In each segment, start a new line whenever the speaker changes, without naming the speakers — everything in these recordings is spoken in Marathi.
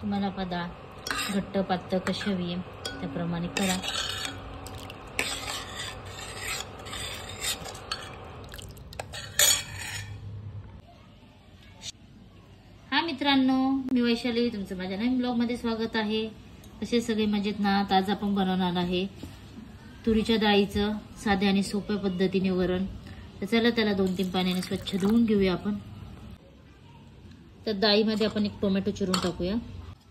तुम्हाला आता डाळ घट्ट पातळ कशी हवी आहे त्याप्रमाणे करा। हा मित्रांनो, मी वैशाली, तुमचं माझ्या नवीन ब्लॉगमध्ये स्वागत आहे। कसे सगळे मजेत ना? आज आपण बनवणार आहे तुरीच्या डाळीचं साध्या आणि सोप्या पद्धतीने वरण। तर चला त्याला 2-3 पाण्याने स्वच्छ धुवून घेऊया आपण। तर डाळीमध्ये आपण एक टोमॅटो चिरून टाकूया।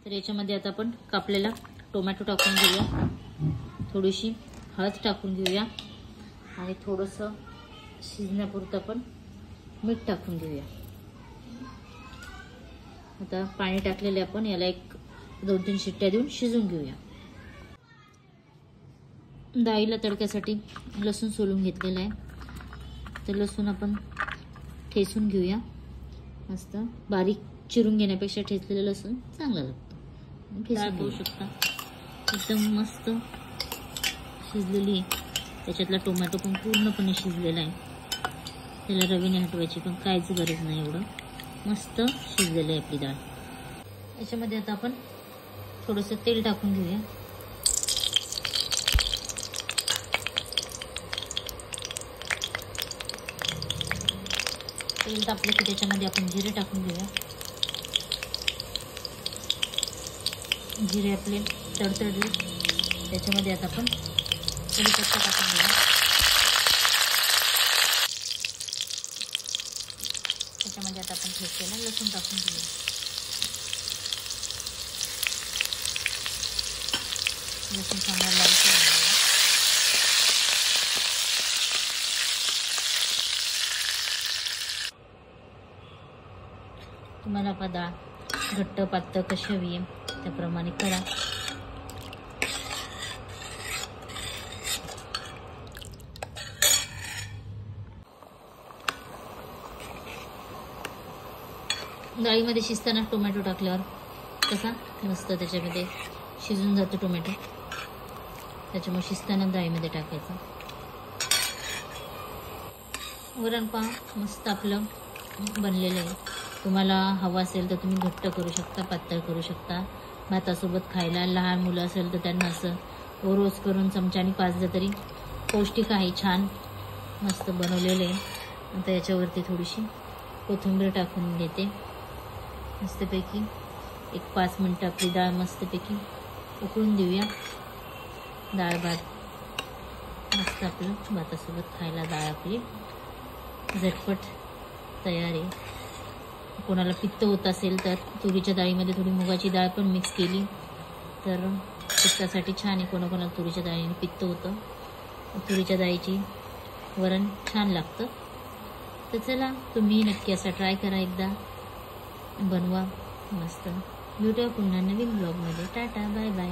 तर याच्यामध्ये आता आपण कापलेला टोमॅटो टाकून घेऊया, थोडीशी हळद टाकून घेऊया आणि थोडंसं शिजण्यापुरतं आपण मीठ टाकून घेऊया। आता पाणी टाकलेले आपण याला एक 2-3 शिट्ट्या देऊन शिजून घेऊया। डाळीला तडक्यासाठी लसूण सोलून घेतलेला आहे। तर लसूण आपण ठेचून घेऊया, मस्त बारीक चिरून घेण्यापेक्षा ठेचलेलं लसूण चांगला लागतो। ठेचून घेऊ शकता, एकदम मस्त शिजलेली आहे। त्याच्यातला टोमॅटो पण पूर्णपणे शिजलेला आहे, त्याला रवीने हटवायची पण काहीच गरज नाही, एवढं मस्त शिजलेली आहे आपली डाळ। याच्यामध्ये आता आपण थोडंसं तेल टाकून घेऊया। तेल तापलं की त्याच्यामध्ये आपण जिरे टाकून घेऊया। जिरे आपले तडतडले, त्याच्यामध्ये आता आपण कढीपत्ता टाकून घेऊया। त्याच्यामध्ये आता आपण ठेचलेलं लसूण टाकून घेऊया। लसूण चांगला लाल करून घेऊया। तुम्हाला आता डाळ घट्ट पातळ कशी हवी आहे त्याप्रमाणे करा। डाळीमध्ये शिजताना टोमॅटो टाकल्यावर कसा मस्त त्याच्यामध्ये शिजून जातो टोमॅटो, त्याच्यामुळे शिजताना डाळीमध्ये टाकायचं। वरण पहा मस्त आपलं बनलेलं आहे। तुम्हाला हवं असेल तर तुम्ही घट्ट करू शकता, पातळ करू शकता, भातासोबत खायला। लहान मुलं असेल तर त्यांना असं रोज करून चमच्याने पाजलं तरी पौष्टिक आहे, छान मस्त बनवलेलं आहे। आता याच्यावरती थोडीशी कोथिंबीर टाकून देते मस्तपैकी। एक 5 मिनटं आपली डाळ मस्तपैकी उकळून देऊया। डाळ भात मस्त आपलं भातासोबत खायला डाळ आपली झटपट तयार आहे। कोणाला पित्त होत असेल तर तुरीच्या डाळीमध्ये थोडी मुगाची डाळ पण मिक्स केली तर पित्तासाठी छान आहे। कोणाकोणाला तुरीच्या डाळीने पित्त होतं, तुरीच्या डाळीची वरण छान लागतं। तर चला तुम्ही नक्की असा ट्राय करा, एकदा बनवा, मस्त। भेटूया पुन्हा नवीन ब्लॉगमध्ये। Tata, bye bye.